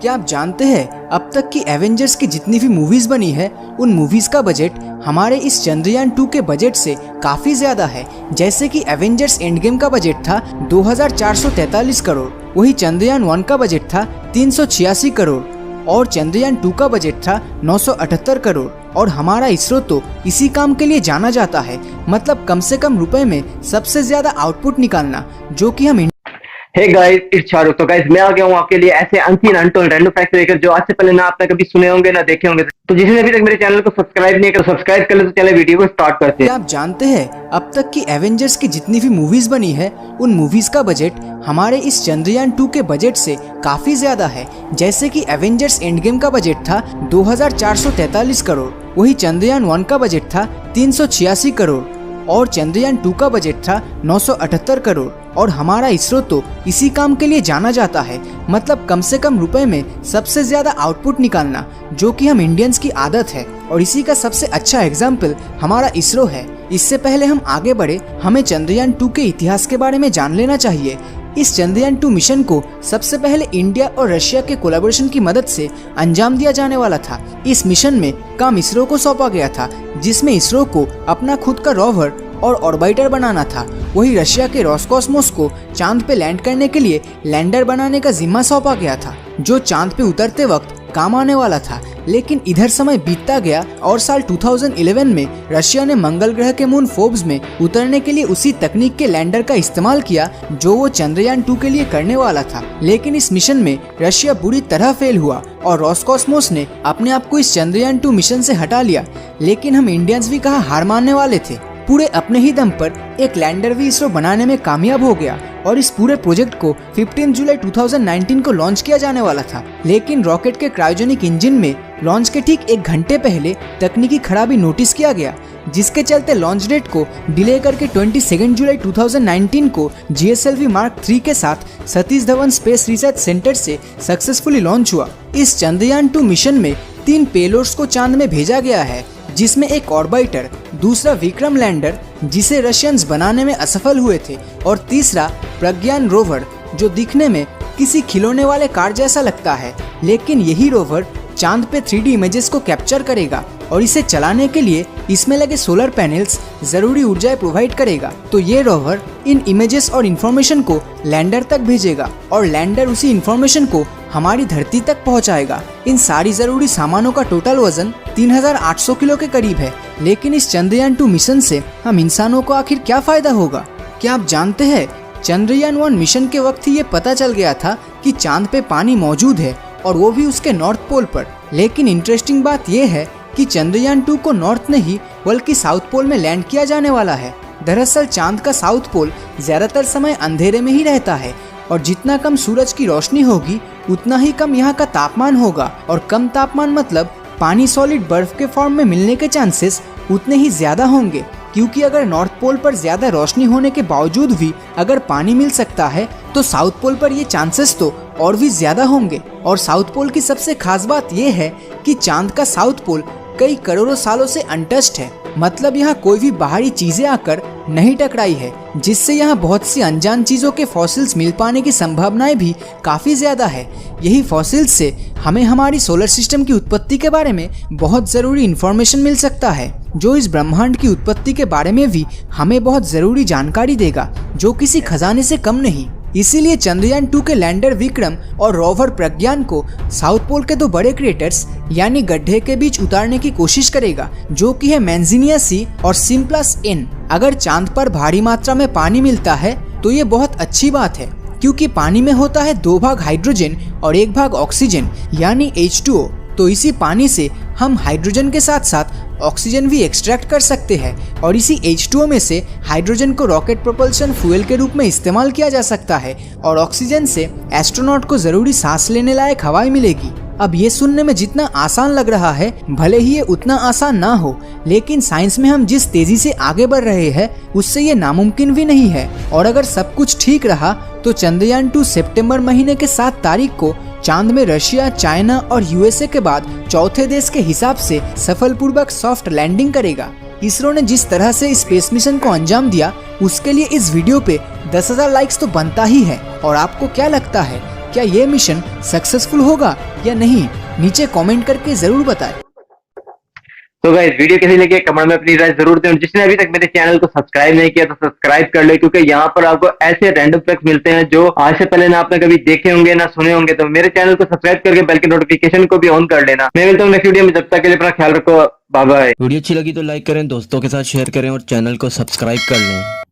क्या आप जानते हैं अब तक की एवेंजर्स की जितनी भी मूवीज बनी है उन मूवीज का बजट हमारे इस चंद्रयान 2 के बजट से काफी ज्यादा है। जैसे कि एवेंजर्स एंड गेम का बजट था 2443 करोड़, वही चंद्रयान 1 का बजट था 386 करोड़ और चंद्रयान 2 का बजट था 978 करोड़। और हमारा इसरो तो इसी काम के लिए जाना जाता है, मतलब कम से कम रुपए में सबसे ज्यादा आउटपुट निकालना, जो कि हम हे गाइस, इट्स शाहरुख। तो गाइस मैं आ गया हूँ आपके लिए ऐसे अनसीन अनटोल्ड रैंडम फैक्ट लेकर जो आज से पहले ना आपने कभी सुने होंगे ना देखे होंगे। तो जिसने अभी तक मेरे चैनल को सब्सक्राइब नहीं किया सब्सक्राइब कर ले। तो चले वीडियो को स्टार्ट करते हैं। क्या आप जानते हैं अब तक की एवेंजर्स की जितनी भी मूवीज बनी है उन मूवीज का बजट हमारे इस चंद्रयान 2 के बजट से काफी ज्यादा है। जैसे कि एवेंजर्स एंड गेम का बजट था 2443 करोड़, वही चंद्रयान 1 का बजट था 386 करोड़ और चंद्रयान 2 का बजट था 978 करोड़। और हमारा इसरो तो इसी काम के लिए जाना जाता है, मतलब कम से कम रुपए में सबसे ज्यादा आउटपुट निकालना, जो कि हम इंडियंस की आदत है। और इसी का सबसे अच्छा एग्जाम्पल हमारा इसरो है। इससे पहले हम आगे बढ़े, हमें चंद्रयान 2 के इतिहास के बारे में जान लेना चाहिए। इस चंद्रयान 2 मिशन को सबसे पहले इंडिया और रशिया के कोलैबोरेशन की मदद से अंजाम दिया जाने वाला था। इस मिशन में काम इसरो को सौंपा गया था, जिसमें इसरो को अपना खुद का रोवर और ऑर्बिटर बनाना था। वही रशिया के रोसकॉस्मोस को चांद पे लैंड करने के लिए लैंडर बनाने का जिम्मा सौंपा गया था, जो चांद पे उतरते वक्त काम आने वाला था। लेकिन इधर समय बीतता गया और साल 2011 में रशिया ने मंगल ग्रह के मून फोर्ब्स में उतरने के लिए उसी तकनीक के लैंडर का इस्तेमाल किया जो वो चंद्रयान 2 के लिए करने वाला था। लेकिन इस मिशन में रशिया बुरी तरह फेल हुआ और रोसकॉस्मोस ने अपने आप को इस चंद्रयान 2 मिशन से हटा लिया। लेकिन हम इंडियंस भी कहाँ हार मानने वाले थे। पूरे अपने ही दम पर एक लैंडर भी इसरो बनाने में कामयाब हो गया और इस पूरे प्रोजेक्ट को 15 जुलाई 2019 को लॉन्च किया जाने वाला था। लेकिन रॉकेट के क्रायोजेनिक इंजन में लॉन्च के ठीक 1 घंटे पहले तकनीकी खराबी नोटिस किया गया, जिसके चलते लॉन्च डेट को डिले करके 22 जुलाई 2019 को GSLV Mark 3 के साथ Satish Dhawan space research centre से सक्सेसफुली लॉन्च हुआ। इस चंद्रयान 2 मिशन में 3 पेलोड्स को चांद में भेजा गया है, जिसमें एक ऑर्बिटर, दूसरा विक्रम लैंडर जिसे रशियंस बनाने में असफल हुए थे और तीसरा प्रज्ञान रोवर, जो दिखने में किसी खिलौने वाले कार जैसा लगता है। लेकिन यही रोवर चांद पे 3D इमेजेस को कैप्चर करेगा और इसे चलाने के लिए इसमें लगे सोलर पैनल्स जरूरी ऊर्जा प्रोवाइड करेगा। तो ये रोवर इन इमेजेस और इन्फॉर्मेशन को लैंडर तक भेजेगा और लैंडर उसी इन्फॉर्मेशन को हमारी धरती तक पहुंचाएगा। इन सारी जरूरी सामानों का टोटल वजन 3800 किलो के करीब है। लेकिन इस चंद्रयान 2 मिशन से हम इंसानों को आखिर क्या फायदा होगा? क्या आप जानते हैं चंद्रयान 1 मिशन के वक्त ही ये पता चल गया था कि चांद पे पानी मौजूद है और वो भी उसके नॉर्थ पोल पर। लेकिन इंटरेस्टिंग बात यह है कि चंद्रयान 2 को नॉर्थ नहीं बल्कि साउथ पोल में लैंड किया जाने वाला है। दरअसल चांद का साउथ पोल ज्यादातर समय अंधेरे में ही रहता है और जितना कम सूरज की रोशनी होगी उतना ही कम यहाँ का तापमान होगा। और कम तापमान मतलब पानी सॉलिड बर्फ के फॉर्म में मिलने के चांसेस उतने ही ज्यादा होंगे, क्योंकि अगर नॉर्थ पोल पर ज्यादा रोशनी होने के बावजूद भी अगर पानी मिल सकता है तो साउथ पोल पर ये चांसेस तो और भी ज्यादा होंगे। और साउथ पोल की सबसे खास बात यह है कि चांद का साउथ पोल कई करोड़ों सालों से अनटच्ड है, मतलब यहाँ कोई भी बाहरी चीजें आकर नहीं टकराई है, जिससे यहाँ बहुत सी अनजान चीजों के फॉसिल्स मिल पाने की संभावनाएं भी काफी ज्यादा है। यही फॉसिल्स से हमें हमारी सोलर सिस्टम की उत्पत्ति के बारे में बहुत जरूरी इंफॉर्मेशन मिल सकता है, जो इस ब्रह्मांड की उत्पत्ति के बारे में भी हमें बहुत जरूरी जानकारी देगा, जो किसी खजाने से कम नहीं। इसीलिए चंद्रयान 2 के लैंडर विक्रम और रोवर प्रज्ञान को साउथ पोल के 2 बड़े क्रेटर्स यानी गड्ढे के बीच उतारने की कोशिश करेगा, जो कि है मैंजिनिया सी और सिम्प्लस N। अगर चांद पर भारी मात्रा में पानी मिलता है तो ये बहुत अच्छी बात है, क्योंकि पानी में होता है 2 भाग हाइड्रोजन और 1 भाग ऑक्सीजन यानी H2O। तो इसी पानी से हम हाइड्रोजन के साथ साथ ऑक्सीजन भी एक्सट्रैक्ट कर सकते हैं और इसी H2O में से हाइड्रोजन को रॉकेट प्रोपल्शन फ्यूल के रूप में इस्तेमाल किया जा सकता है और ऑक्सीजन से एस्ट्रोनॉट को जरूरी सांस लेने लायक हवाएं मिलेगी। अब ये सुनने में जितना आसान लग रहा है, भले ही ये उतना आसान ना हो, लेकिन साइंस में हम जिस तेजी से आगे बढ़ रहे हैं उससे ये नामुमकिन भी नहीं है। और अगर सब कुछ ठीक रहा तो चंद्रयान 2 सितंबर महीने के 7 तारीख को चांद में रशिया, चाइना और USA के बाद चौथे देश के हिसाब से सफलपूर्वक सॉफ्ट लैंडिंग करेगा। इसरो ने जिस तरह से स्पेस मिशन को अंजाम दिया उसके लिए इस वीडियो पे 10,000 लाइक्स तो बनता ही है। और आपको क्या लगता है क्या ये मिशन सक्सेसफुल होगा या नहीं, नीचे कमेंट करके जरूर बताएं। तो गाइस वीडियो कैसी लगी कमेंट में अपनी राय जरूर दें और जिसने अभी तक मेरे चैनल को सब्सक्राइब नहीं किया तो सब्सक्राइब कर ले, क्योंकि यहाँ पर आपको ऐसे रैंडम फैक्ट्स मिलते हैं जो आज से पहले ना आपने कभी देखे होंगे ना सुने होंगे। तो मेरे चैनल को सब्सक्राइब करके बेल के नोटिफिकेशन को भी ऑन कर लेना। मैं मिलता हूँ नेक्स्ट वीडियो में, जब तक के लिए अपना ख्याल रखो, बाय बाय। वीडियो अच्छी लगी तो लाइक करें, दोस्तों के साथ शेयर करें और चैनल को सब्सक्राइब कर लें।